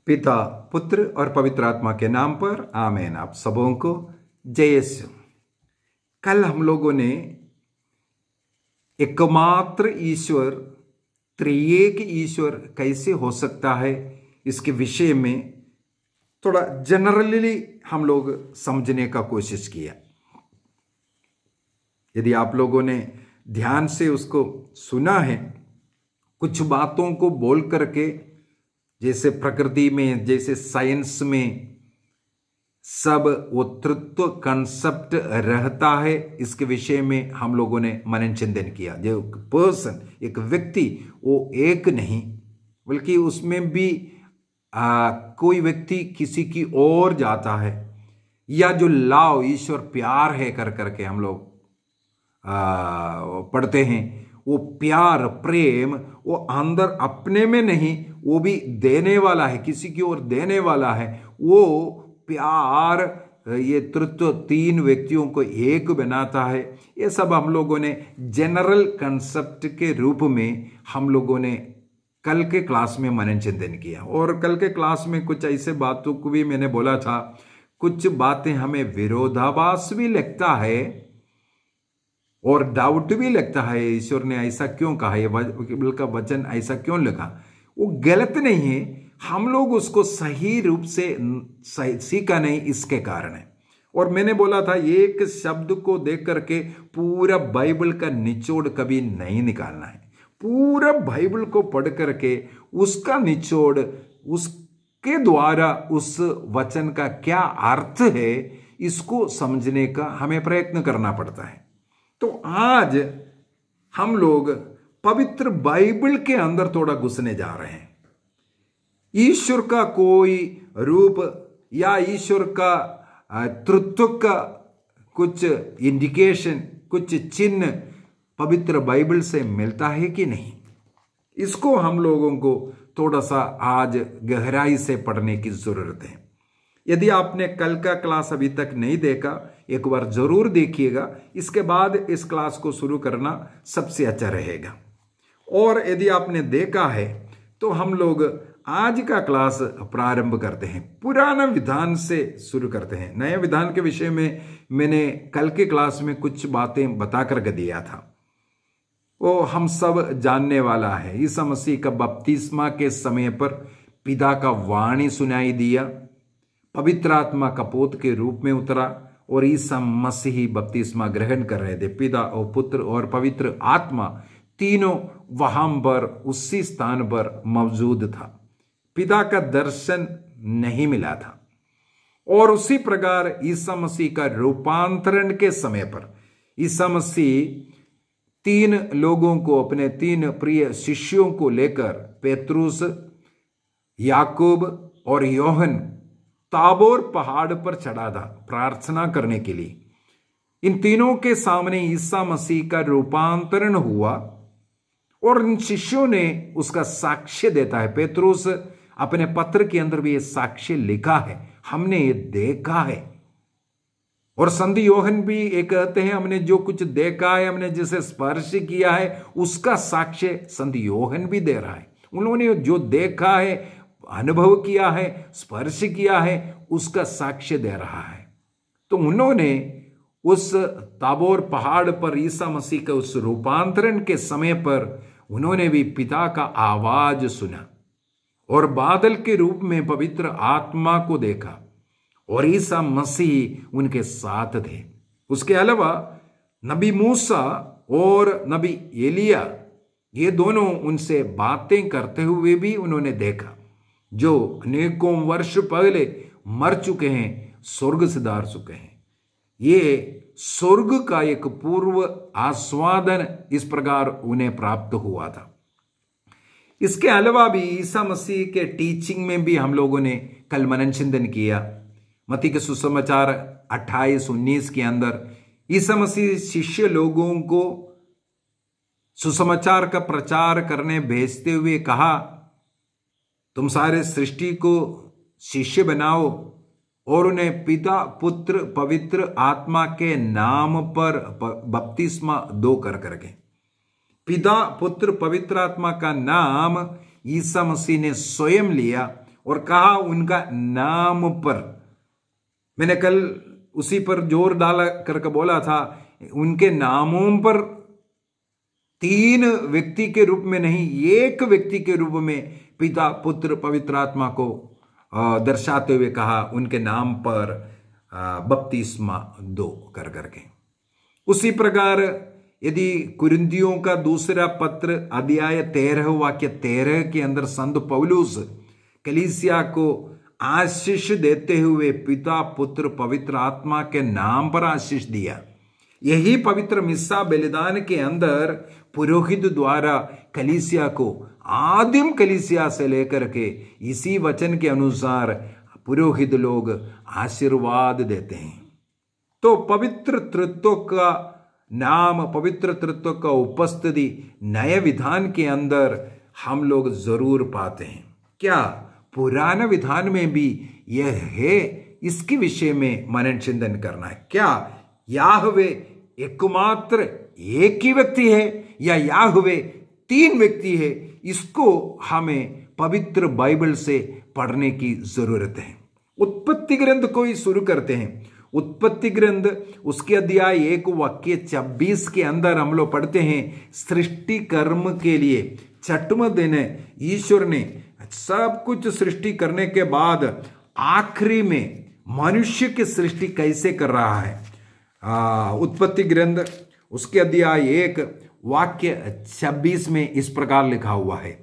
पिता, पुत्र और पवित्र आत्मा के नाम पर आमीन। आप सबों को जय यीशु। कल हम लोगों ने एकमात्र ईश्वर, त्रिएक ईश्वर कैसे हो सकता है, इसके विषय में थोड़ा जनरली हम लोग समझने का कोशिश किया। यदि आप लोगों ने ध्यान से उसको सुना है, कुछ बातों को बोल करके, जैसे प्रकृति में, जैसे साइंस में सब वो तृत्व कंसेप्ट रहता है, इसके विषय में हम लोगों ने मनन चिंतन किया। जो पर्सन, एक व्यक्ति, वो एक नहीं बल्कि उसमें भी कोई व्यक्ति किसी की ओर जाता है, या जो लाव, ईश्वर प्यार है कर करके हम लोग पढ़ते हैं, वो प्यार, प्रेम, वो अंदर अपने में नहीं, वो भी देने वाला है, किसी की ओर देने वाला है। वो प्यार, ये तृत्व तीन व्यक्तियों को एक बनाता है। ये सब हम लोगों ने जनरल कंसेप्ट के रूप में हम लोगों ने कल के क्लास में मनन चिंतन किया। और कल के क्लास में कुछ ऐसे बातों को भी मैंने बोला था, कुछ बातें हमें विरोधाभास भी लगता है और डाउट भी लगता है, ईश्वर ने ऐसा क्यों कहा, ये बाइबल का वचन ऐसा क्यों लिखा। वो गलत नहीं है, हम लोग उसको सही रूप से सीखा नहीं, इसके कारण है। और मैंने बोला था, एक शब्द को देख करके पूरा बाइबल का निचोड़ कभी नहीं निकालना है। पूरा बाइबल को पढ़ करके उसका निचोड़, उसके द्वारा उस वचन का क्या अर्थ है, इसको समझने का हमें प्रयत्न करना पड़ता है। तो आज हम लोग पवित्र बाइबल के अंदर थोड़ा घुसने जा रहे हैं। ईश्वर का कोई रूप या ईश्वर का तृत्व का कुछ इंडिकेशन, कुछ चिन्ह पवित्र बाइबल से मिलता है कि नहीं, इसको हम लोगों को थोड़ा सा आज गहराई से पढ़ने की जरूरत है। यदि आपने कल का क्लास अभी तक नहीं देखा, एक बार जरूर देखिएगा, इसके बाद इस क्लास को शुरू करना सबसे अच्छा रहेगा। और यदि आपने देखा है तो हम लोग आज का क्लास प्रारंभ करते हैं, पुराना विधान से शुरू करते हैं। नए विधान के विषय में मैंने कल के क्लास में कुछ बातें बता कर दिया था, वो हम सब जानने वाला है। ईसा मसीह का बपतिस्मा के समय पर पिता का वाणी सुनाई दिया, पवित्र आत्मा कपोत के रूप में उतरा और ईसा मसीह बपतिस्मा ग्रहण कर रहे थे। पिता और पुत्र और पवित्र आत्मा तीनों वहां पर, उसी स्थान पर मौजूद था। पिता का दर्शन नहीं मिला था। और उसी प्रकार ईसा मसीह का रूपांतरण के समय पर ईसा मसीह तीन लोगों को, अपने तीन प्रिय शिष्यों को लेकर, पेतरुस, याकूब और योहन, ताबोर पहाड़ पर चढ़ा था प्रार्थना करने के लिए। इन तीनों के सामने ईसा मसीह का रूपांतरण हुआ और इन शिष्यों ने उसका साक्ष्य देता है। पेतरुस अपने पत्र के अंदर भी ये साक्ष्य लिखा है, हमने ये देखा है। और संत योहन भी ये कहते हैं, हमने जो कुछ देखा है, हमने जिसे स्पर्श किया है, उसका साक्ष्य संत योहन भी दे रहा है। उन्होंने जो देखा है, अनुभव किया है, स्पर्श किया है, उसका साक्ष्य दे रहा है। तो उन्होंने उस ताबोर पहाड़ पर ईसा मसीह के उस रूपांतरण के समय पर उन्होंने भी पिता का आवाज सुना और बादल के रूप में पवित्र आत्मा को देखा और ईसा मसीह उनके साथ थे। उसके अलावा नबी मूसा और नबी एलिया, ये दोनों उनसे बातें करते हुए भी उन्होंने देखा, जो अनेकों वर्ष पहले मर चुके हैं, स्वर्ग सिधार चुके हैं। ये स्वर्ग का एक पूर्व आस्वादन इस प्रकार उन्हें प्राप्त हुआ था। इसके अलावा भी ईसा मसीह के टीचिंग में भी हम लोगों ने कल मनन चिंतन किया। मत्ती के सुसमाचार 28-19 के अंदर ईसा मसीह शिष्य लोगों को सुसमाचार का प्रचार करने भेजते हुए कहा, तुम सारे सृष्टि को शिष्य बनाओ और उन्हें पिता, पुत्र, पवित्र आत्मा के नाम पर बपतिस्मा दो कर करके। पिता, पुत्र, पवित्र आत्मा का नाम ईसा मसीह ने स्वयं लिया और कहा उनका नाम पर। मैंने कल उसी पर जोर डाला करके बोला था, उनके नामों पर 3 व्यक्ति के रूप में नहीं, एक व्यक्ति के रूप में पिता पुत्र पवित्र आत्मा को दर्शाते हुए कहा उनके नाम पर बपतिस्मा दो कर करके। उसी प्रकार यदि कुरिन्थियों का दूसरा पत्र अध्याय 13 वाक्य 13 के अंदर संत पौलुस कलीसिया को आशीष देते हुए पिता पुत्र पवित्र आत्मा के नाम पर आशीष दिया। यही पवित्र मिस्सा बलिदान के अंदर पुरोहित द्वारा कलीसिया को आदिम कलीसिया से लेकर के इसी वचन के अनुसार पुरोहित लोग आशीर्वाद देते हैं। तो पवित्र तृत्व का नाम, पवित्र तृत्व का उपस्थिति नए विधान के अंदर हम लोग जरूर पाते हैं। क्या पुराने विधान में भी यह है? इसके विषय में मनन चिंतन करना है। क्या याहवे एकमात्र एक ही व्यक्ति है या याहवे 3 व्यक्ति है? इसको हमें पवित्र बाइबल से पढ़ने की जरूरत है। उत्पत्ति ग्रंथ को ही शुरू करते हैं। उत्पत्ति ग्रंथ उसके अध्याय 1 वाक्य 26 के अंदर हम लोग पढ़ते हैं, सृष्टि कर्म के लिए 6वें दिन ईश्वर ने सब कुछ सृष्टि करने के बाद आखिरी में मनुष्य की सृष्टि कैसे कर रहा है। उत्पत्ति ग्रंथ उसके अध्याय 1 वाक्य 26 में इस प्रकार लिखा हुआ है,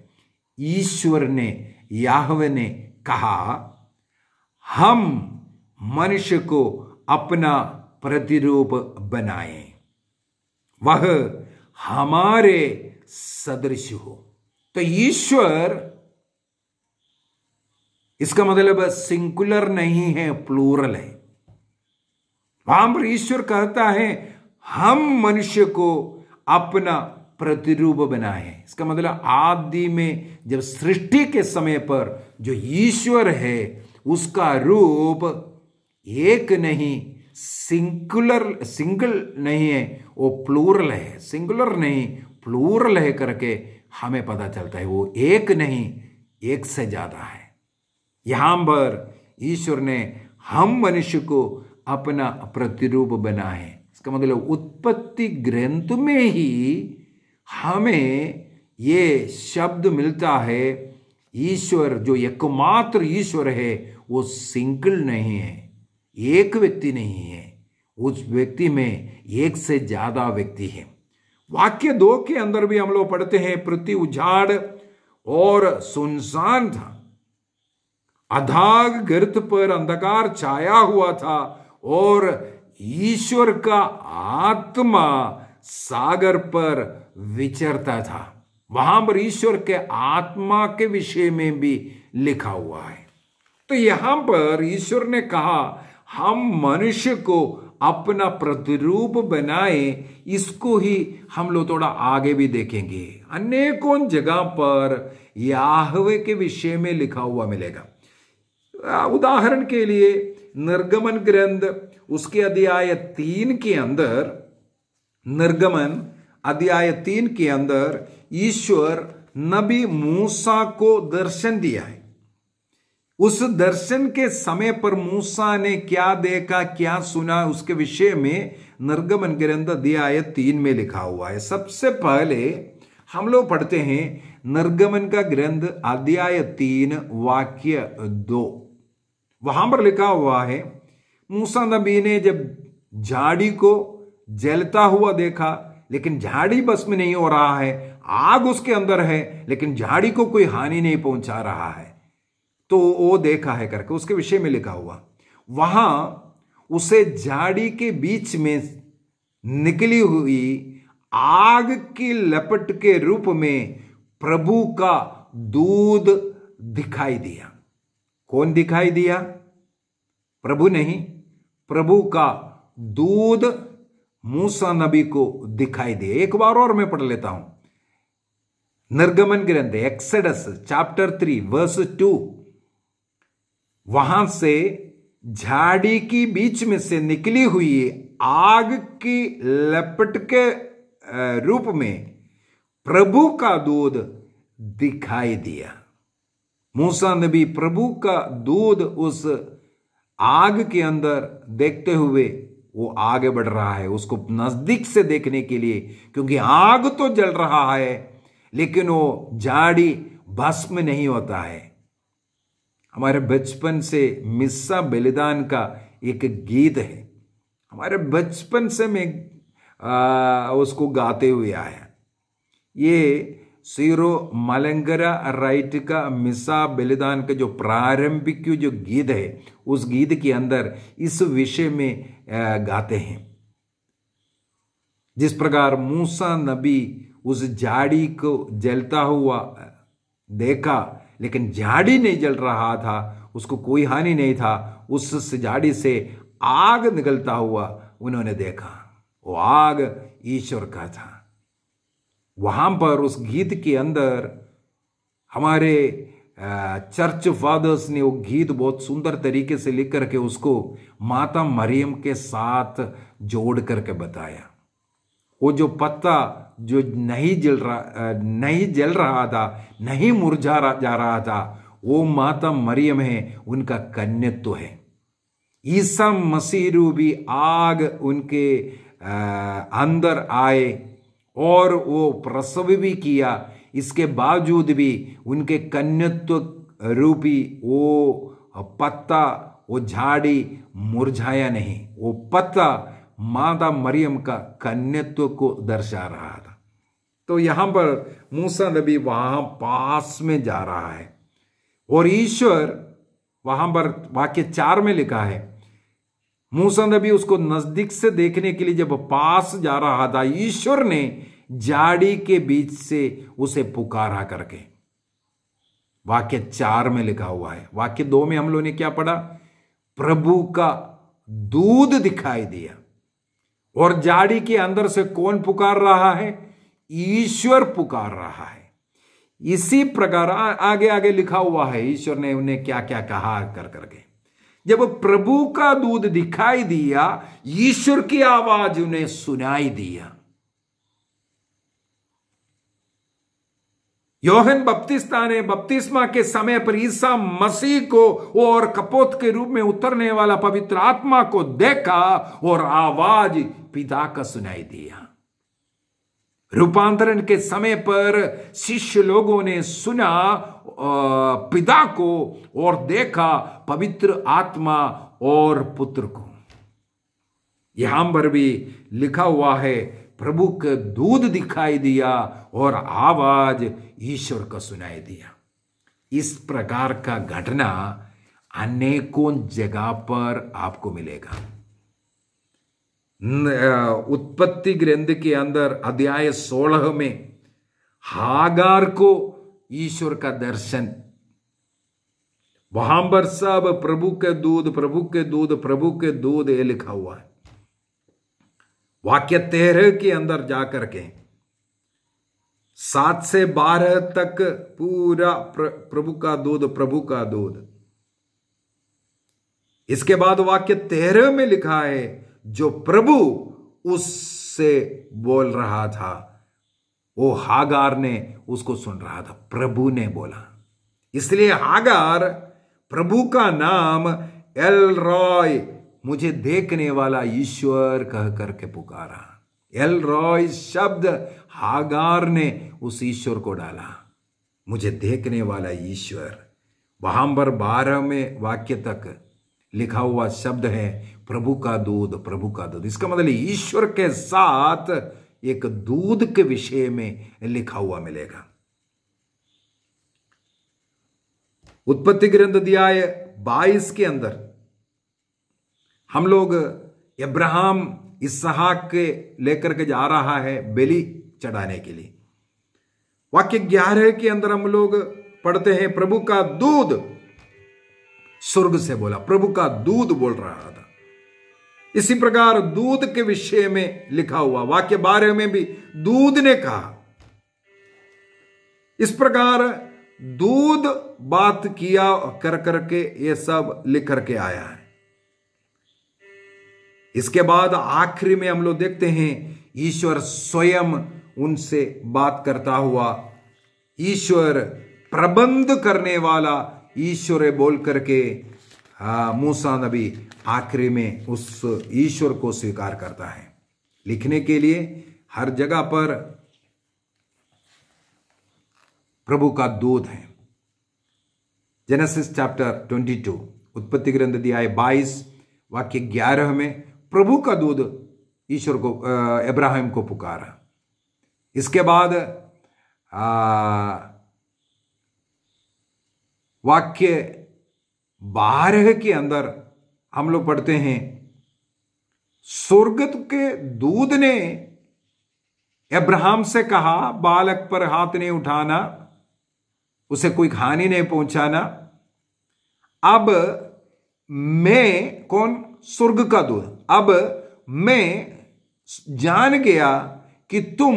ईश्वर ने, याहवे ने कहा, हम मनुष्य को अपना प्रतिरूप बनाएं, वह हमारे सदृश हो। तो ईश्वर, इसका मतलब सिंगुलर नहीं है, प्लूरल है। वहां पर ईश्वर कहता है हम मनुष्य को अपना प्रतिरूप बनाए। इसका मतलब आदि में जब सृष्टि के समय पर जो ईश्वर है उसका रूप एक नहीं, सिंगल नहीं है, वो प्लूरल है। सिंगुलर नहीं, प्लूरल है करके हमें पता चलता है। वो एक नहीं, एक से ज्यादा है। यहां पर ईश्वर ने हम मनुष्य को अपना प्रतिरूप बनाए। इसका मतलब उत्पत्ति ग्रंथ में ही हमें ये शब्द मिलता है, ईश्वर जो एकमात्र ईश्वर है वो सिंगल नहीं है, एक व्यक्ति नहीं है, उस व्यक्ति में एक से ज्यादा व्यक्ति है। वाक्य 2 के अंदर भी हम लोग पढ़ते हैं, पृथ्वी उजाड़ और सुनसान था, अथाह गर्त पर अंधकार छाया हुआ था और ईश्वर का आत्मा सागर पर विचरता था। वहां पर ईश्वर के आत्मा के विषय में भी लिखा हुआ है। तो यहां पर ईश्वर ने कहा हम मनुष्य को अपना प्रतिरूप बनाए। इसको ही हम लोग थोड़ा आगे भी देखेंगे। अनेकों जगह पर याहवे के विषय में लिखा हुआ मिलेगा। उदाहरण के लिए निर्गमन ग्रंथ उसके अध्याय 3 के अंदर, निर्गमन अध्याय 3 के अंदर ईश्वर नबी मूसा को दर्शन दिया है। उस दर्शन के समय पर मूसा ने क्या देखा, क्या सुना, उसके विषय में निर्गमन ग्रंथ अध्याय 3 में लिखा हुआ है। सबसे पहले हम लोग पढ़ते हैं निर्गमन का ग्रंथ अध्याय 3 वाक्य 2। वहां पर लिखा हुआ है, मूसा नबी ने जब झाड़ी को जलता हुआ देखा, लेकिन झाड़ी भस्म नहीं हो रहा है, आग उसके अंदर है, लेकिन झाड़ी को कोई हानि नहीं पहुंचा रहा है, तो वो देखा है करके उसके विषय में लिखा हुआ। वहां उसे झाड़ी के बीच में निकली हुई आग की लपट के रूप में प्रभु का दूध दिखाई दिया। कौन दिखाई दिया? प्रभु नहीं, प्रभु का दूध मूसा नबी को दिखाई दिया। एक बार और मैं पढ़ लेता हूं, निर्गमन ग्रंथ एक्सोडस चैप्टर 3 वर्स 2। वहां से झाड़ी की बीच में से निकली हुई आग की लपट के रूप में प्रभु का दूध दिखाई दिया। मूसा नबी प्रभु का दूध उस आग के अंदर देखते हुए वो आगे बढ़ रहा है, उसको नजदीक से देखने के लिए, क्योंकि आग तो जल रहा है लेकिन वो झाड़ी भस्म नहीं होता है। हमारे बचपन से मिस्सा बलिदान का एक गीत है, हमारे बचपन से मैं उसको गाते हुए आया। ये सीरो मलंगरा राइट का मिस्सा बलिदान का जो प्रारंभिक जो गीत है, उस गीत के अंदर इस विषय में गाते हैं। जिस प्रकार मूसा नबी उस झाड़ी को जलता हुआ देखा, लेकिन झाड़ी नहीं जल रहा था, उसको कोई हानि नहीं था, उस झाड़ी से आग निकलता हुआ उन्होंने देखा। वो आग ईश्वर का था। वहां पर उस गीत के अंदर हमारे चर्च फादर्स ने वो गीत बहुत सुंदर तरीके से लिख करके उसको माता मरियम के साथ जोड़ करके बताया। वो जो पत्ता जो नहीं जल रहा था, नहीं मुरझा जा रहा था, वो माता मरियम है, उनका कन्यत्व है। ईसा मसीह रूपी आग उनके अंदर आए और वो प्रसव भी किया, इसके बावजूद भी उनके कन्यत्व रूपी वो पत्ता, वो झाड़ी मुरझाया नहीं। वो पत्ता माता मरियम का कन्यत्व को दर्शा रहा था। तो यहां पर मूसा नबी वहां पास में जा रहा है और ईश्वर, वहां पर वाक्य 4 में लिखा है, मूसा नबी उसको नजदीक से देखने के लिए जब पास जा रहा था, ईश्वर ने झाड़ी के बीच से उसे पुकारा करके। वाक्य 4 में लिखा हुआ है। वाक्य 2 में हम लोगों ने क्या पढ़ा? प्रभु का दूध दिखाई दिया। और झाड़ी के अंदर से कौन पुकार रहा है? ईश्वर पुकार रहा है। इसी प्रकार आगे आगे लिखा हुआ है ईश्वर ने उन्हें क्या क्या कहा कर करके। जब प्रभु का दूध दिखाई दिया, ईश्वर की आवाज उन्हें सुनाई दिया। योहन बपतिस्ता ने बपतिस्मा के समय पर ईसा मसीह को और कपोत के रूप में उतरने वाला पवित्र आत्मा को देखा और आवाज पिता का सुनाई दिया। रूपांतरण के समय पर शिष्य लोगों ने सुना पिता को और देखा पवित्र आत्मा और पुत्र को। यहां पर भी लिखा हुआ है, प्रभु का दूध दिखाई दिया और आवाज ईश्वर को सुनाई दिया। इस प्रकार का घटना अनेकों जगह पर आपको मिलेगा। उत्पत्ति ग्रंथ के अंदर अध्याय 16 में हागार को ईश्वर का दर्शन, वहां पर सब प्रभु के दूध, प्रभु के दूध, प्रभु के दूध ये लिखा हुआ है। वाक्य 13 के अंदर जाकर के 7 से 12 तक पूरा प्रभु का दूध, प्रभु का दूध। इसके बाद वाक्य 13 में लिखा है, जो प्रभु उससे बोल रहा था, वो हागार ने उसको सुन रहा था। प्रभु ने बोला, इसलिए हागार प्रभु का नाम एल रॉय, मुझे देखने वाला ईश्वर कह करके पुकारा। एल रॉय शब्द हागार ने उस ईश्वर को डाला, मुझे देखने वाला ईश्वर। वहां पर 12वें वाक्य तक लिखा हुआ शब्द है प्रभु का दूध, प्रभु का दूध। इसका मतलब ईश्वर के साथ एक दूध के विषय में लिखा हुआ मिलेगा। उत्पत्ति ग्रंथ अध्याय 22 के अंदर हम लोग अब्राहम इसहाक के लेकर के जा रहा है बलि चढ़ाने के लिए। वाक्य 11 के अंदर हम लोग पढ़ते हैं, प्रभु का दूध स्वर्ग से बोला। प्रभु का दूध बोल रहा था। इसी प्रकार दूध के विषय में लिखा हुआ वाक्य 12 में भी दूध ने कहा। इस प्रकार दूध बात किया कर करके ये सब लिख करके आया है। इसके बाद आखिरी में हम लोग देखते हैं ईश्वर स्वयं उनसे बात करता हुआ। ईश्वर प्रबंध करने वाला ईश्वर है बोल करके मूसा नबी आखिरी में उस ईश्वर को स्वीकार करता है। लिखने के लिए हर जगह पर प्रभु का दूत है। जेनेसिस चैप्टर 22, उत्पत्ति ग्रंथ अध्याय 22 वाक्य 11 में प्रभु का दूत ईश्वर को अब्राहम को पुकारा। इसके बाद वाक्य 12 के अंदर हम लोग पढ़ते हैं, स्वर्ग के दूत ने अब्राहम से कहा, बालक पर हाथ नहीं उठाना, उसे कोई हानि नहीं पहुंचाना। अब मैं, कौन? स्वर्ग का दूत, अब मैं जान गया कि तुम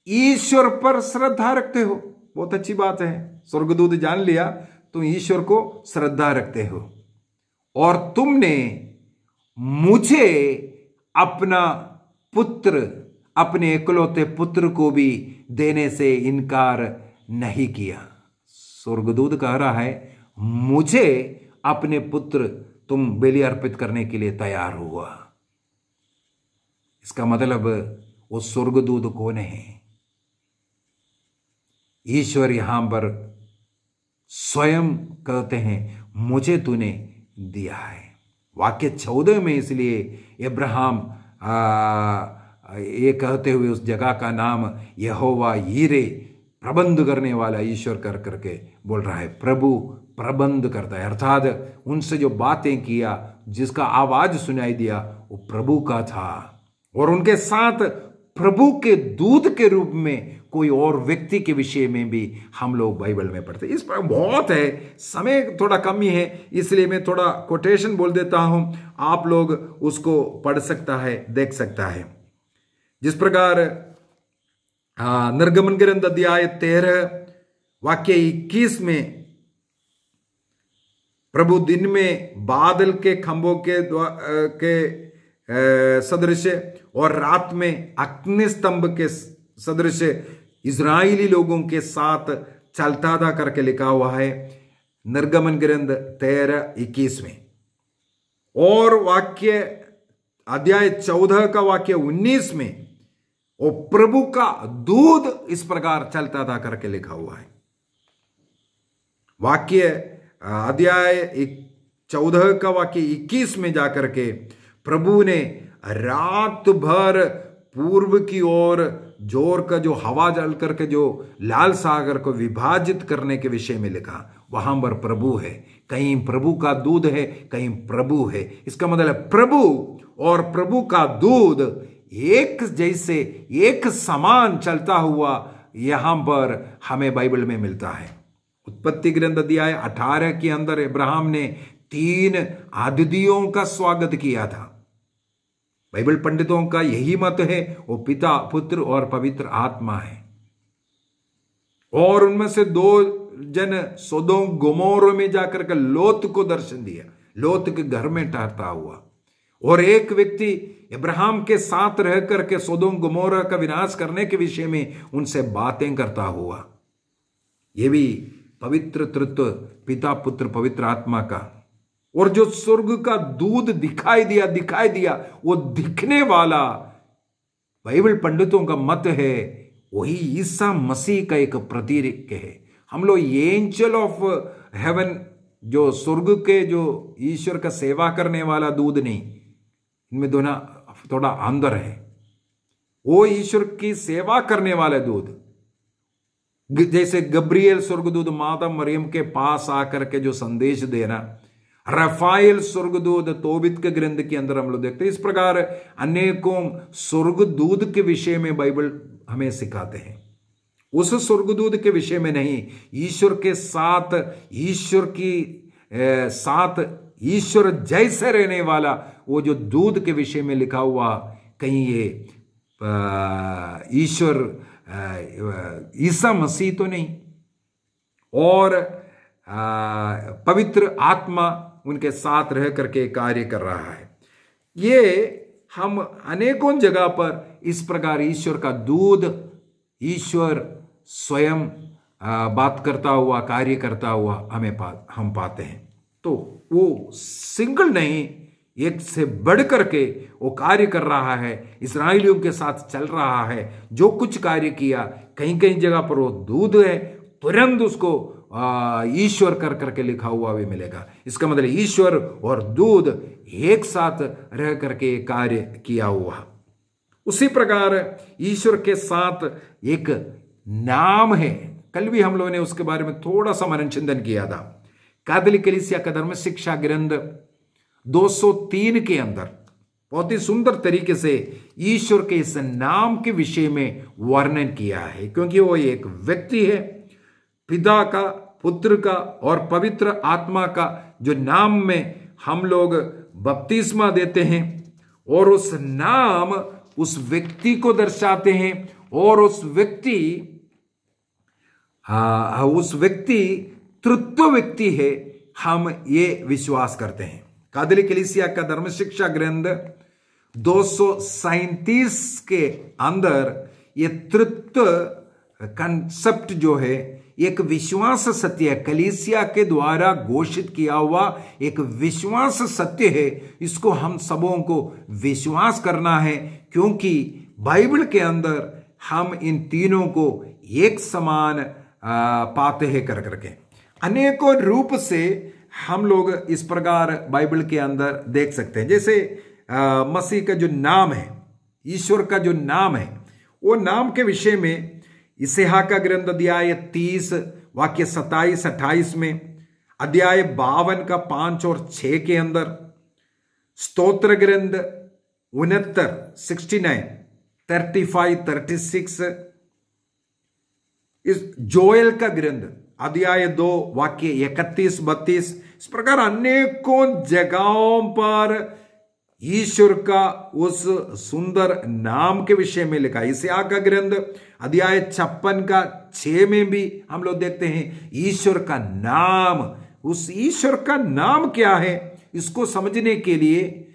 ईश्वर पर श्रद्धा रखते हो। बहुत अच्छी बात है, स्वर्गदूत जान लिया तुम ईश्वर को श्रद्धा रखते हो और तुमने मुझे अपना पुत्र, अपने इकलौते पुत्र को भी देने से इनकार नहीं किया। स्वर्गदूत कह रहा है, मुझे अपने पुत्र तुम बलि अर्पित करने के लिए तैयार हुआ। इसका मतलब वो स्वर्गदूत कौन है? ईश्वर यहां पर स्वयं कहते हैं, मुझे तूने दिया है। वाक्य 14 में इसलिए अब्राहम ये कहते हुए उस जगह का नाम यहोवा यीरे, प्रबंध करने वाला ईश्वर कर करके बोल रहा है। प्रभु प्रबंध करता है, अर्थात उनसे जो बातें किया, जिसका आवाज सुनाई दिया, वो प्रभु का था। और उनके साथ प्रभु के दूत के रूप में कोई और व्यक्ति के विषय में भी हम लोग बाइबल में पढ़ते हैं। इस पर बहुत है, समय थोड़ा कम ही है, इसलिए मैं थोड़ा कोटेशन बोल देता हूं, आप लोग उसको पढ़ सकता है, देख सकता है। जिस प्रकार निर्गमन ग्रंथ अध्याय 13 वाक्य 21 में प्रभु दिन में बादल के खंभों के सदृश और रात में अग्नि स्तंभ के सदृश इजरायली लोगों के साथ चलता था करके लिखा हुआ है निर्गमन ग्रंथ 13:21 में। और वाक्य अध्याय 14 का वाक्य 19 में वो प्रभु का दूत इस प्रकार चलता था करके लिखा हुआ है। वाक्य अध्याय 14 का वाक्य 21 में जाकर के प्रभु ने रात भर पूर्व की ओर जोर का जो हवा जल करके जो लाल सागर को विभाजित करने के विषय में लिखा, वहां पर प्रभु है। कहीं प्रभु का दूध है, कहीं प्रभु है। इसका मतलब प्रभु और प्रभु का दूध एक जैसे, एक समान चलता हुआ यहां पर हमें बाइबल में मिलता है। उत्पत्ति ग्रंथ अध्याय 18 के अंदर अब्राहम ने 3 अतिथियों का स्वागत किया था। बाइबल पंडितों का यही मत है, वो पिता, पुत्र और पवित्र आत्मा है। और उनमें से 2 जन सोदोम गोमोर में जाकर के लोत को दर्शन दिया, लोत के घर में ठहरता हुआ। और एक व्यक्ति अब्राहम के साथ रह करके सोदोम गोमोरा का विनाश करने के विषय में उनसे बातें करता हुआ। यह भी पवित्र तृत्व, पिता, पुत्र, पवित्र आत्मा का। और जो स्वर्ग का दूध दिखाई दिया, वो दिखने वाला बाइबल पंडितों का मत है, वही ईसा मसीह का एक प्रतीक है। हम लोग एंजल ऑफ हेवन, जो स्वर्ग के जो ईश्वर का सेवा करने वाला दूध नहीं, इनमें दोनों थोड़ा अंदर है। वो ईश्वर की सेवा करने वाले दूध, जैसे गब्रियल स्वर्गदूत माता मरियम के पास आकर के जो संदेश देना, रफाइल स्वर्गदूत तोबित के ग्रंथ के अंदर हम लोग देखते हैं। इस प्रकार अनेकों स्वर्गदूत के विषय में बाइबल हमें सिखाते हैं। उस स्वर्गदूत के विषय में नहीं, ईश्वर के साथ, ईश्वर जैसे रहने वाला वो जो दूध के विषय में लिखा हुआ, कहीं ये ईश्वर ईसा मसीह तो नहीं, और पवित्र आत्मा उनके साथ रह करके कार्य कर रहा है। ये हम अनेकों जगह पर इस प्रकार ईश्वर का दूध, ईश्वर स्वयं बात करता हुआ, कार्य करता हुआ हम पाते हैं। तो वो सिंगल नहीं, एक से बढ़ करके वो कार्य कर रहा है, इस्राएलियों के साथ चल रहा है। जो कुछ कार्य किया, कहीं कहीं जगह पर वो दूध है, तुरंत उसको ईश्वर कर करके लिखा हुआ भी मिलेगा। इसका मतलब ईश्वर और दूध एक साथ रह करके कार्य किया हुआ। उसी प्रकार ईश्वर के साथ एक नाम है। कल भी हम लोगों ने उसके बारे में थोड़ा सा मनन चिंतन किया था। कैथोलिक कलीसिया का धर्म शिक्षा ग्रंथ 203 के अंदर बहुत ही सुंदर तरीके से ईश्वर के इस नाम के विषय में वर्णन किया है, क्योंकि वो एक व्यक्ति है, पिता का, पुत्र का और पवित्र आत्मा का, जो नाम में हम लोग बपतिस्मा देते हैं, और उस नाम उस व्यक्ति को दर्शाते हैं, और उस व्यक्ति तृत्व व्यक्ति है, हम ये विश्वास करते हैं। कैथोलिक कलीसिया का धर्म शिक्षा ग्रंथ 237 के अंदर ये तृत्व कंसेप्ट जो है एक विश्वास सत्य है, कलीसिया के द्वारा घोषित किया हुआ एक विश्वास सत्य है। इसको हम सबों को विश्वास करना है, क्योंकि बाइबल के अंदर हम इन तीनों को एक समान पाते हैं कर करके। अनेकों रूप से हम लोग इस प्रकार बाइबल के अंदर देख सकते हैं। जैसे मसीह का जो नाम है, ईश्वर का जो नाम है, वो नाम के विषय में यशायाह का ग्रंथ अध्याय 30 वाक्य 27-28 में, अध्याय 52 का 5 और 6 के अंदर, स्तोत्र ग्रंथ 69 35-36, इस जोएल का ग्रंथ अध्याय 2 वाक्य 31-32, इस प्रकार अनेकों जगहों पर ईश्वर का उस सुंदर नाम के विषय में लिखा है। यशायाह का ग्रंथ अध्याय 56 का 6 में भी हम लोग देखते हैं ईश्वर का नाम। उस ईश्वर का नाम क्या है, इसको समझने के लिए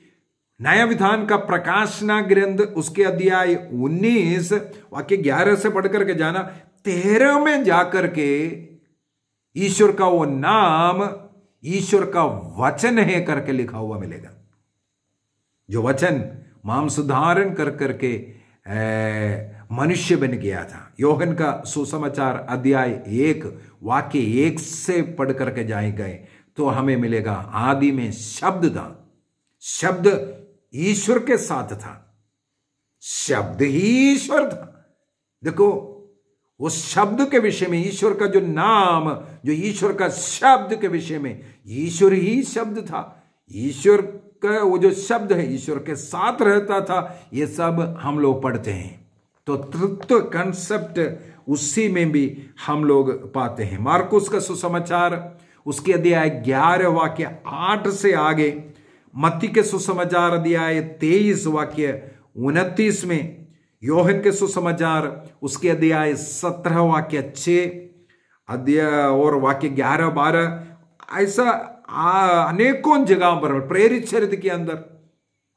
नया विधान का प्रकाशना ग्रंथ उसके अध्याय 19 वाक्य 11 से पढ़ करके जाना, 13 में जाकर के ईश्वर का वो नाम ईश्वर का वचन है करके लिखा हुआ मिलेगा। जो वचन मांस धारण कर करके मनुष्य बन गया था। योहन का सुसमाचार अध्याय 1 वाक्य 1 से पढ़ करके जाएंगे तो हमें मिलेगा, आदि में शब्द था, शब्द ईश्वर के साथ था, शब्द ही ईश्वर था। देखो उस शब्द के विषय में, ईश्वर का जो नाम, जो ईश्वर का शब्द के विषय में, ईश्वर ही शब्द था। ईश्वर का वो जो शब्द है ईश्वर के साथ रहता था। ये सब हम लोग पढ़ते हैं। तो तृत्व कंसेप्ट उसी में भी हम लोग पाते हैं। मार्कुस का सुसमाचार उसके अध्याय 11 वाक्य 8 से आगे, मत्ती के सुसमाचार अध्याय 23 वाक्य 29 में, योहन के सुसमाचार उसके अध्याय 17 वाक्य 6 अध्याय और वाक्य 11-12, ऐसा अनेकों जगहों पर प्रेरित चरित्र के अंदर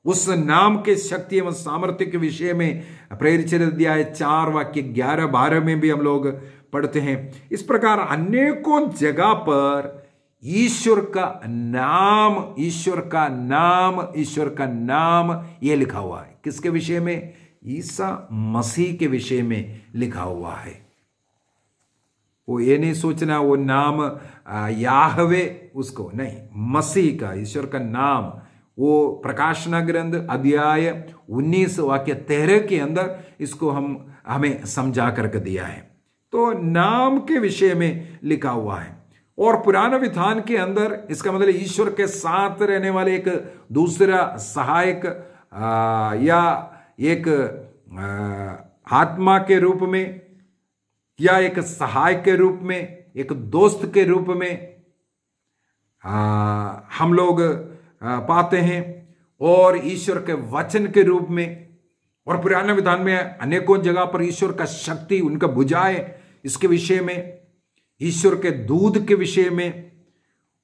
उस नाम के शक्ति एवं सामर्थ्य के विषय में प्रेरित चरित्र अध्याय 4 वाक्य 11-12 में भी हम लोग पढ़ते हैं। इस प्रकार अनेकों जगह पर ईश्वर का नाम, ईश्वर का नाम, ईश्वर का नाम ये लिखा हुआ है। किसके विषय में? ईसा मसीह के विषय में लिखा हुआ है। वो ये नहीं सोचना वो नाम याहवे उसको नहीं, मसीह का, ईश्वर का नाम। वो प्रकाशना ग्रंथ अध्याय 19 वाक्य 13 के अंदर इसको हमें समझा करके दिया है। तो नाम के विषय में लिखा हुआ है। और पुराने विधान के अंदर इसका मतलब ईश्वर के साथ रहने वाले एक दूसरा सहायक या एक आत्मा के रूप में या एक सहायक के रूप में, एक दोस्त के रूप में हम लोग पाते हैं, और ईश्वर के वचन के रूप में। और पुराने विधान में अनेकों जगह पर ईश्वर का शक्ति, उनका भुजाएं, इसके विषय में, ईश्वर के दूध के विषय में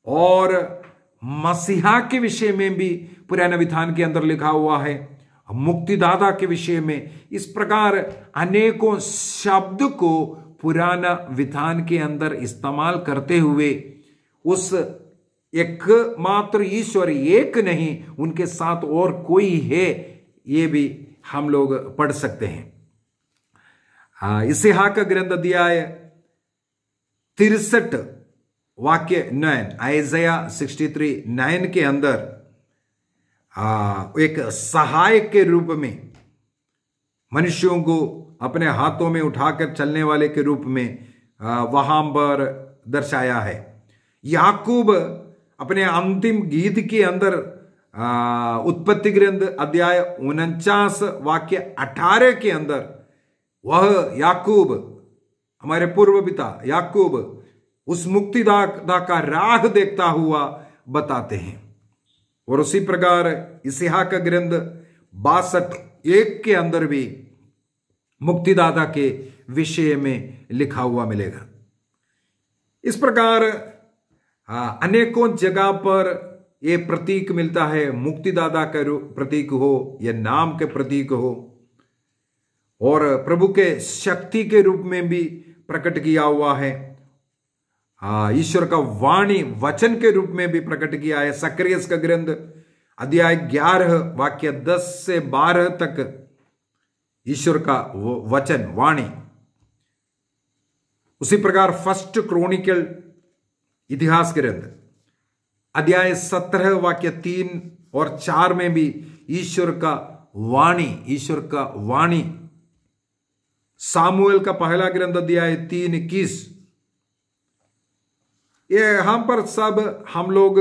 और मसीहा के विषय में भी पुराने विधान के अंदर लिखा हुआ है, मुक्तिदाता के विषय में। इस प्रकार अनेकों शब्द को पुराना विधान के अंदर इस्तेमाल करते हुए उस एकमात्र ईश्वर एक नहीं, उनके साथ और कोई है, ये भी हम लोग पढ़ सकते हैं। इसहाक का ग्रंथ अध्याय 63 वाक्य 9, आइज़ाया 63:9 के अंदर एक सहायक के रूप में, मनुष्यों को अपने हाथों में उठाकर चलने वाले के रूप में वहां पर दर्शाया है। याकूब अपने अंतिम गीत के अंदर उत्पत्ति ग्रंथ अध्याय 49 वाक्य 18 के अंदर वह याकूब, हमारे पूर्व पिता याकूब, उस मुक्तिदाता का राह देखता हुआ बताते हैं। और उसी प्रकार इसहाक का ग्रंथ 62:1 के अंदर भी मुक्तिदाता के विषय में लिखा हुआ मिलेगा। इस प्रकार अनेकों जगह पर यह प्रतीक मिलता है, मुक्तिदाता का प्रतीक हो या नाम के प्रतीक हो, और प्रभु के शक्ति के रूप में भी प्रकट किया हुआ है। ईश्वर का वाणी वचन के रूप में भी प्रकट किया है। सक्रियस का ग्रंथ अध्याय 11 वाक्य 10 से 12 तक ईश्वर का वचन वाणी। उसी प्रकार फर्स्ट क्रॉनिकल इतिहास ग्रंथ अध्याय 17 वाक्य 3 और 4 में भी ईश्वर का वाणी। सामुएल का पहला ग्रंथ अध्याय 3:21। ये यहां पर सब हम लोग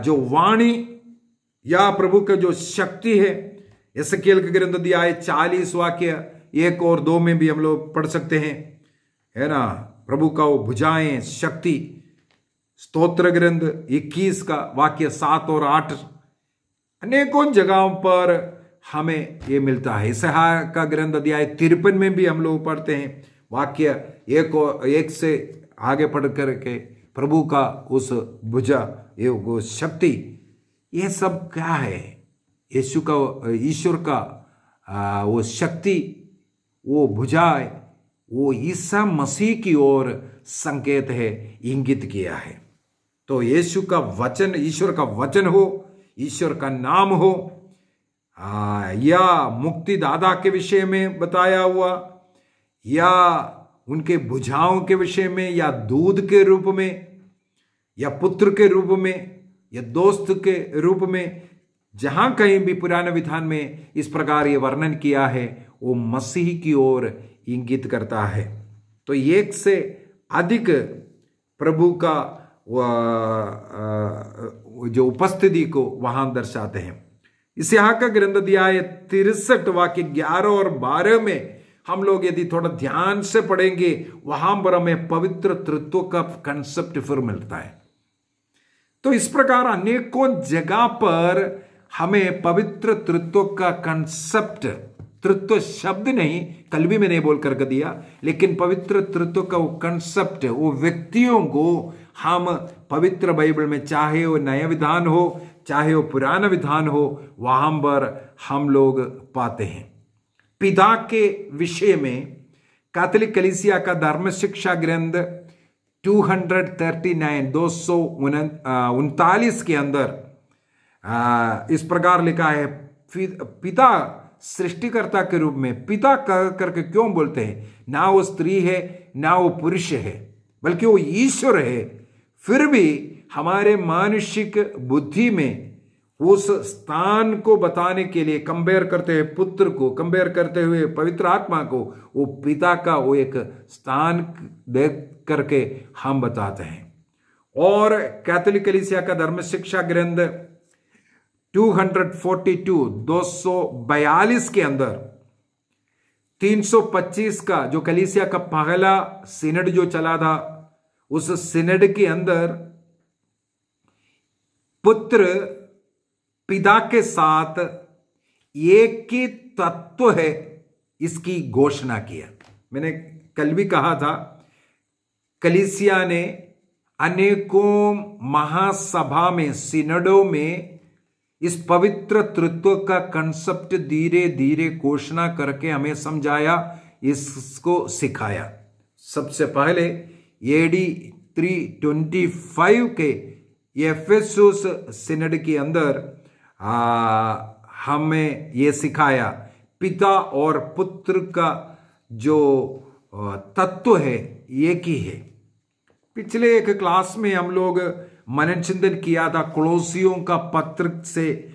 जो वाणी या प्रभु का जो शक्ति है, एसकेल का ग्रंथ अध्याय 40 वाक्य 1 और 2 में भी हम लोग पढ़ सकते हैं, है ना। प्रभु का वो भुजाएं, शक्ति। स्तोत्र ग्रंथ 21 का वाक्य 7 और 8, अनेकों जगहों पर हमें ये मिलता है। इसहाक का ग्रंथ अध्याय 53 में भी हम लोग पढ़ते हैं, वाक्य 1 से आगे पढ़ करके प्रभु का उस भुजा, ये वो शक्ति, ये सब क्या है? ईश्वर का वो शक्ति, वो भुजा, वो ईसा मसीह की ओर संकेत है, इंगित किया है। तो यीशु का वचन, ईश्वर का वचन हो, ईश्वर का नाम हो, या मुक्तिदाता के विषय में बताया हुआ, या उनके भुजाओं के विषय में, या दूध के रूप में, या पुत्र के रूप में, या दोस्त के रूप में, जहां कहीं भी पुराने विधान में इस प्रकार ये वर्णन किया है, वो मसीह की ओर इंगित करता है। तो एक से अधिक प्रभु का जो उपस्थिति को वहां दर्शाते हैं। इसहाक का ग्रंथ अध्याय 63 वाक्य 11 और 12 में हम लोग यदि थोड़ा ध्यान से पढ़ेंगे, वहां पर हमें पवित्र तृत्व का कंसेप्ट फिर मिलता है। तो इस प्रकार अनेकों जगह पर हमें पवित्र तृत्व का कंसेप्ट, तृत्व शब्द नहीं, कल भी मैंने बोल करके दिया, लेकिन पवित्र तृत्व का वो कंसेप्ट, वो व्यक्तियों को हम पवित्र बाइबल में, चाहे वो नया विधान हो चाहे वो पुराना विधान हो, वहां पर हम लोग पाते हैं। पिता के विषय में कैथोलिक कलीसिया का धर्म शिक्षा ग्रंथ 239 के अंदर इस प्रकार लिखा है, पिता सृष्टिकर्ता के रूप में पिता करके क्यों बोलते हैं? ना वो स्त्री है ना वो पुरुष है, बल्कि वो ईश्वर है। फिर भी हमारे मानुषिक बुद्धि में उस स्थान को बताने के लिए कंपेयर करते हुए, पुत्र को कंपेयर करते हुए पवित्र आत्मा को, वो पिता का वो एक स्थान देख करके हम बताते हैं। और कैथोलिक कलीसिया का धर्म शिक्षा ग्रंथ 242 के अंदर 325 का जो कलीसिया का पहला सिनड जो चला था, उस सिनड के अंदर पुत्र पिता के साथ एक ही तत्व है, इसकी घोषणा किया। मैंने कल भी कहा था, कलीसिया ने अनेकों महासभा में, सिनडों में इस पवित्र तृत्व का कंसेप्ट धीरे धीरे घोषणा करके हमें समझाया, इसको सिखाया। सबसे पहले AD 325 के एफेसुस सिनड के अंदर हमें ये सिखाया पिता और पुत्र का जो तत्व है एक ही है। पिछले एक क्लास में हम लोग मनन चिंतन किया था कोलोसियों का पत्र से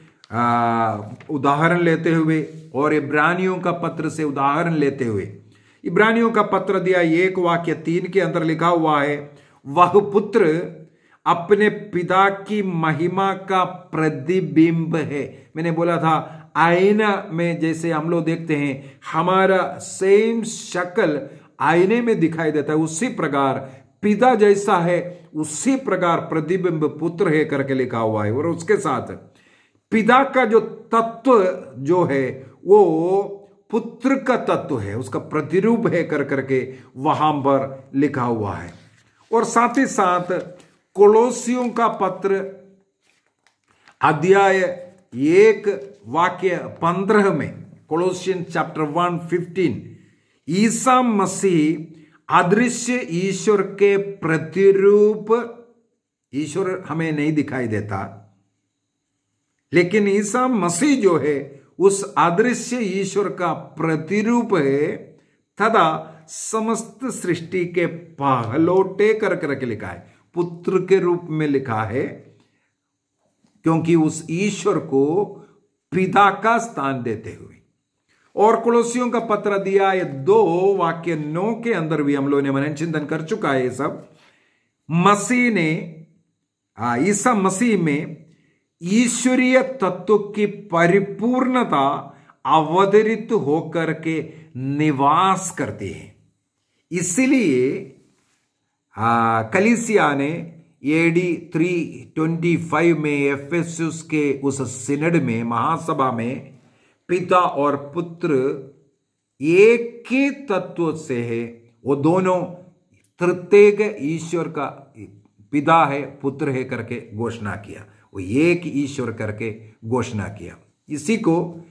उदाहरण लेते हुए और इब्रानियों का पत्र से उदाहरण लेते हुए। इब्रानियों का पत्र दिया 1 वाक्य 3 के अंदर लिखा हुआ है, वह पुत्र अपने पिता की महिमा का प्रतिबिंब है। मैंने बोला था आईना में जैसे हम लोग देखते हैं हमारा सेम शक्ल आईने में दिखाई देता है, उसी प्रकार पिता जैसा है उसी प्रकार प्रतिबिंब पुत्र है करके लिखा हुआ है। और उसके साथ पिता का जो तत्व जो है वो पुत्र का तत्व है, उसका प्रतिरूप है कर करके वहां पर लिखा हुआ है। और साथ ही साथ कोलोसियों का पत्र अध्याय 1 वाक्य 15 में, कोलोसियन चैप्टर 1:15, ईसा मसीह अदृश्य ईश्वर के प्रतिरूप, ईश्वर हमें नहीं दिखाई देता लेकिन ईसा मसीह जो है उस अदृश्य ईश्वर का प्रतिरूप है तथा समस्त सृष्टि के पहलोटे कर करके लिखा है, पुत्र के रूप में लिखा है क्योंकि उस ईश्वर को पिता का स्थान देते हुए। और कोलोसियों का पत्र दिया 2 वाक्य 9 के अंदर भी हम लोगों ने मनन चिंतन कर चुका है। ये सब मसीह ने ईसा मसीह में ईश्वरीय तत्व की परिपूर्णता अवतरित होकर के निवास करते हैं। इसलिए कलीसिया ने AD 325 में एफेसुस के उस सिनड में, महासभा में पिता और पुत्र एक ही तत्व से है, वो दोनों तृतीय ईश्वर का पिता है पुत्र है करके घोषणा किया, वो एक ईश्वर करके घोषणा किया। इसी को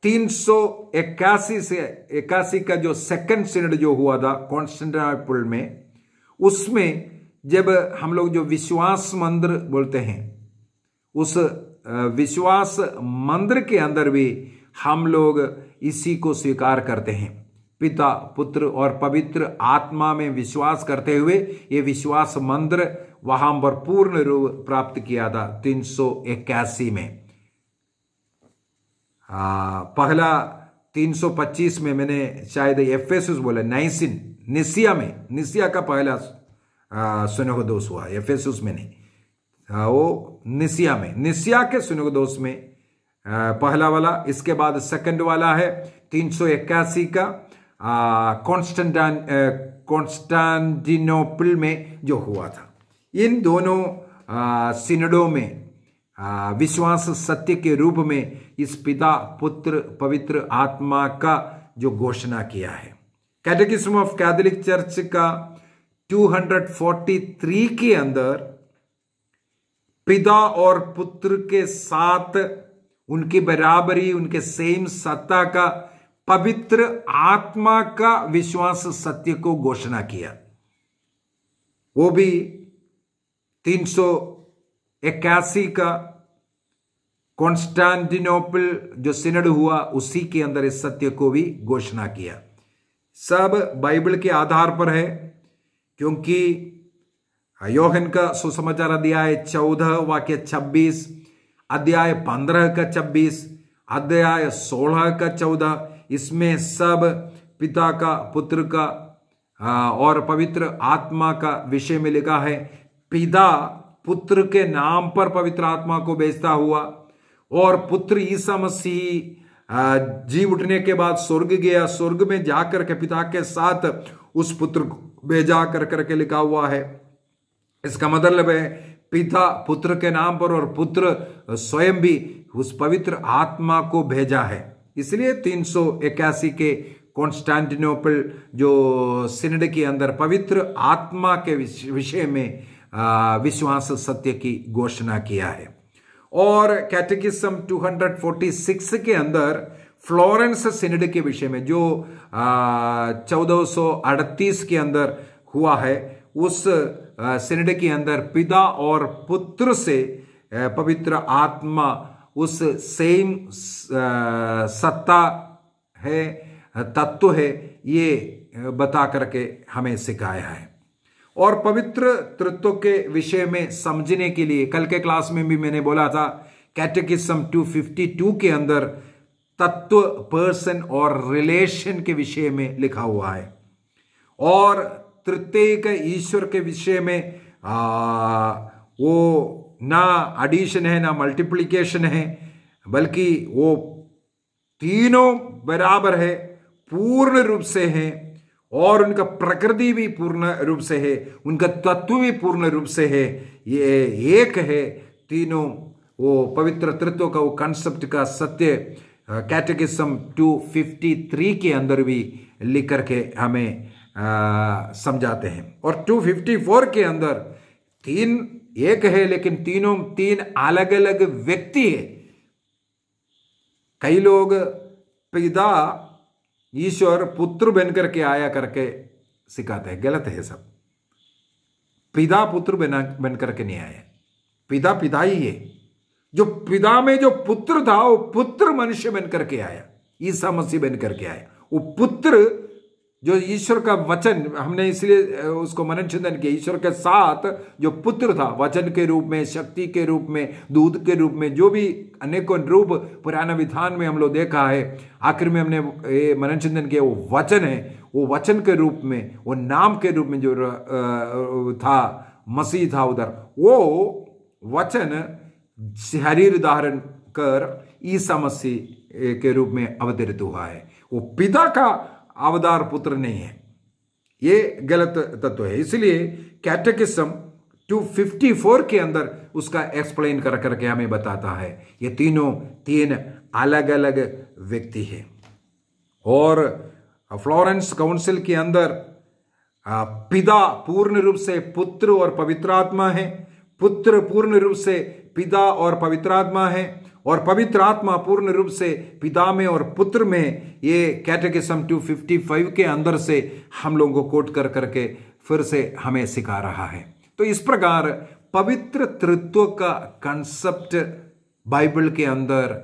381 से 81 का जो सेकंड सिनड जो हुआ था कॉन्स्टेंटिनोपल में, उसमें जब हम लोग जो विश्वास मंदिर बोलते हैं उस विश्वास मंदिर के अंदर भी हम लोग इसी को स्वीकार करते हैं, पिता पुत्र और पवित्र आत्मा में विश्वास करते हुए ये विश्वास मंदिर वहां पर पूर्ण रूप प्राप्त किया था 381 में। पहला 325 में मैंने शायद एफेसुस बोला, निसिया में, निसिया का पहला सुनहदोस हुआ, एफेसुस में नहीं, वो निसिया में, निसिया के सुनहदोस में पहला वाला। इसके बाद सेकंड वाला है 381 का कॉन्स्टेंटिनोपल में जो हुआ था। इन दोनों सिनडों में विश्वास सत्य के रूप में इस पिता पुत्र पवित्र आत्मा का जो घोषणा किया है। कैटेकिज्म ऑफ कैथोलिक चर्च का 243 के अंदर पिता और पुत्र के साथ उनकी बराबरी, उनके सेम सत्ता का पवित्र आत्मा का विश्वास सत्य को घोषणा किया। वो भी 381 का कॉन्स्टेंटिनोपल जो सिनड हुआ उसी के अंदर इस सत्य को भी घोषणा किया। सब बाइबल के आधार पर है, क्योंकि योहन का सुसमाचार अध्याय 14 वाक्य 26, अध्याय 15 का 26, अध्याय 16 का 14, इसमें सब पिता का पुत्र का और पवित्र आत्मा का विषय में लिखा है। पिता पुत्र के नाम पर पवित्र आत्मा को भेजता हुआ और पुत्र ईसा मसीह जी उठने के बाद स्वर्ग गया, स्वर्ग में जाकर के पिता के साथ उस पुत्र को भेजा कर करके लिखा हुआ है। इसका मतलब है पिता पुत्र के नाम पर और पुत्र स्वयं भी उस पवित्र आत्मा को भेजा है। इसलिए 381 के कॉन्स्टेंटिनोपल जो सिनड के अंदर पवित्र आत्मा के विषय में विश्वास सत्य की घोषणा किया है। और कैटेकिज्म 246 के अंदर फ्लोरेंस सिनड के विषय में जो 1438 के अंदर हुआ है, उस सिनड के अंदर पिता और पुत्र से पवित्र आत्मा उस सेम सत्ता है, तत्व है, ये बता करके हमें सिखाया है। और पवित्र तत्व के विषय में समझने के लिए कल के क्लास में भी मैंने बोला था, कैटेकिज्म 252 के अंदर तत्व, पर्सन और रिलेशन के विषय में लिखा हुआ है। और तृतीयक ईश्वर के विषय में वो ना एडिशन है ना मल्टीप्लिकेशन है, बल्कि वो तीनों बराबर है, पूर्ण रूप से है, और उनका प्रकृति भी पूर्ण रूप से है, उनका तत्व भी पूर्ण रूप से है, ये एक है तीनों। वो पवित्र तत्व का वो कंसेप्ट का सत्य कैटेकिज्म 253 के अंदर भी लिख करके हमें समझाते हैं। और 254 के अंदर तीन एक है, लेकिन तीनों तीन अलग अलग व्यक्ति है। कई लोग पिता ईश्वर पुत्र बनकर के आया करके सिखाते हैं, गलत है सब। पिता पुत्र बन करके नहीं आया, पिता पिता ही है। जो पिता में जो पुत्र था वो पुत्र मनुष्य बन करके आया, ईसा मसीह बन करके आया। वो पुत्र जो ईश्वर का वचन, हमने इसलिए उसको मनन चिंतन किया, ईश्वर के साथ जो पुत्र था, वचन के रूप में, शक्ति के रूप में, दूध के रूप में, जो भी अनेकों रूप पुराना विधान में हम लोग देखा है, आखिर में हमने मनन चिंतन किया, वो वचन है, वो वचन के रूप में, वो नाम के रूप में जो था, मसीह था उधर, वो वचन शरीर धारण कर ईसा मसीह के रूप में अवतरित हुआ है। वो पिता का अवतार पुत्र नहीं है, ये गलत तत्व है। इसलिए कैटेकिज्म 254 के अंदर उसका एक्सप्लेन कर करके हमें बताता है ये तीनों तीन अलग अलग व्यक्ति है। और फ्लोरेंस काउंसिल के अंदर पिता पूर्ण रूप से पुत्र और पवित्र आत्मा है, पुत्र पूर्ण रूप से पिता और पवित्र आत्मा है, और पवित्र आत्मा पूर्ण रूप से पिता में और पुत्र में। ये कैटेकिज्म 255 के अंदर से हम लोगों को कोट कर करके फिर से हमें सिखा रहा है। तो इस प्रकार पवित्र तृत्व का कंसेप्ट बाइबल के अंदर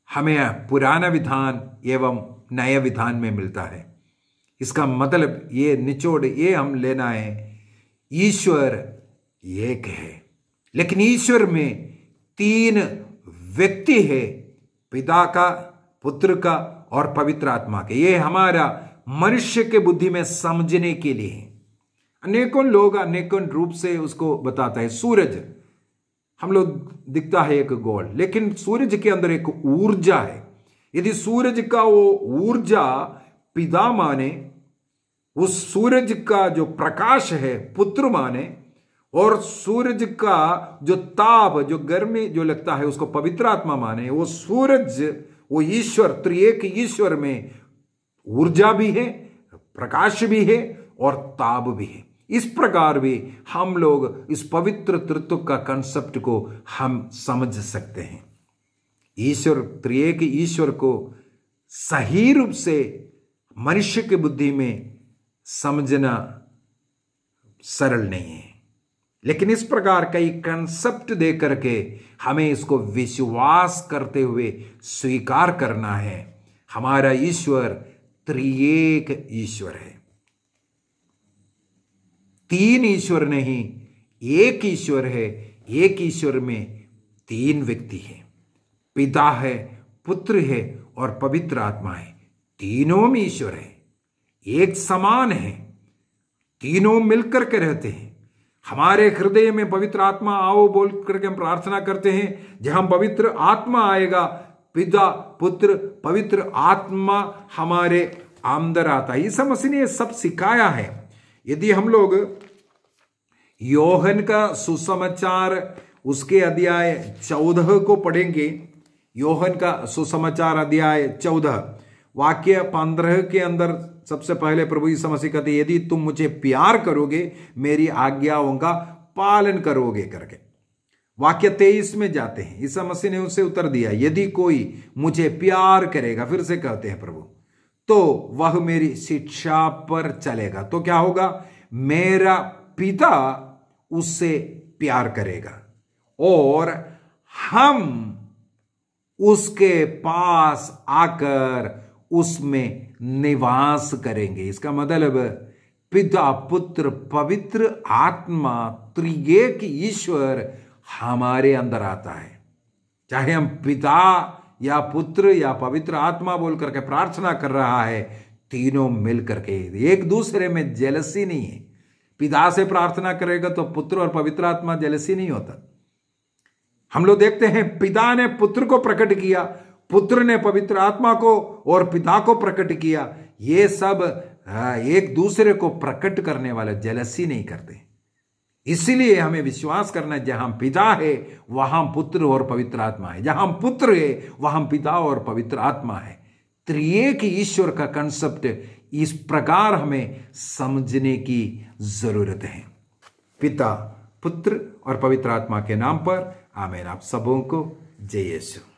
हमें पुराना विधान एवं नया विधान में मिलता है। इसका मतलब ये निचोड़ ये हम लेना है, ईश्वर एक है, लेकिन ईश्वर में तीन व्यक्ति है, पिता का, पुत्र का और पवित्र आत्मा के। ये हमारा मनुष्य के बुद्धि में समझने के लिए है। अनेकों लोग अनेकों रूप से उसको बताता है। सूरज हम लोग दिखता है एक गोल, लेकिन सूरज के अंदर एक ऊर्जा है। यदि सूरज का वो ऊर्जा पिता माने, उस सूरज का जो प्रकाश है पुत्र माने, और सूरज का जो ताप, जो गर्मी जो लगता है उसको पवित्र आत्मा माने, वो सूरज, वो ईश्वर, त्रिएक ईश्वर में ऊर्जा भी है, प्रकाश भी है और ताप भी है। इस प्रकार भी हम लोग इस पवित्र तत्व का कंसेप्ट को हम समझ सकते हैं। ईश्वर, त्रिएक ईश्वर को सही रूप से मनुष्य की बुद्धि में समझना सरल नहीं है, लेकिन इस प्रकार कई कंसेप्ट दे करके हमें इसको विश्वास करते हुए स्वीकार करना है। हमारा ईश्वर त्रिएक ईश्वर है, तीन ईश्वर नहीं, एक ईश्वर है। एक ईश्वर में तीन व्यक्ति हैं, पिता है, पुत्र है और पवित्र आत्मा है। तीनों में ईश्वर है, एक समान है, तीनों मिलकर के रहते हैं। हमारे हृदय में पवित्र आत्मा आओ बोल करके हम प्रार्थना करते हैं। जहां पवित्र आत्मा आएगा, पिता, पुत्र, पवित्र आत्मा हमारे अंदर आता है। ईसा मसीह ने ये सब सिखाया है। यदि हम लोग योहन का सुसमाचार उसके अध्याय 14 को पढ़ेंगे, योहन का सुसमाचार अध्याय 14 वाक्य 15 के अंदर सबसे पहले प्रभु यीशु मसीह कहते, यदि तुम मुझे प्यार करोगे, मेरी आज्ञाओं का पालन करोगे करके। वाक्य 23 में जाते हैं, ईसा मसीह ने उसे उत्तर दिया, यदि कोई मुझे प्यार करेगा, फिर से कहते हैं प्रभु, तो वह मेरी शिक्षा पर चलेगा। तो क्या होगा? मेरा पिता उससे प्यार करेगा और हम उसके पास आकर उसमें निवास करेंगे। इसका मतलब पिता, पुत्र, पवित्र आत्मा, त्रिएक ईश्वर हमारे अंदर आता है। चाहे हम पिता या पुत्र या पवित्र आत्मा बोल करके प्रार्थना कर रहा है, तीनों मिल करके, एक दूसरे में जेलसी नहीं है। पिता से प्रार्थना करेगा तो पुत्र और पवित्र आत्मा जेलसी नहीं होता। हम लोग देखते हैं पिता ने पुत्र को प्रकट किया, पुत्र ने पवित्र आत्मा को और पिता को प्रकट किया। ये सब एक दूसरे को प्रकट करने वाले जेलसी नहीं करते। इसीलिए हमें विश्वास करना है, जहां पिता है वहां पुत्र और पवित्र आत्मा है, जहां पुत्र है वहां पिता और पवित्र आत्मा है। त्रिएक ईश्वर का कंसेप्ट इस प्रकार हमें समझने की जरूरत है। पिता, पुत्र और पवित्र आत्मा के नाम पर आमीन। आप सबों को जय यीशु।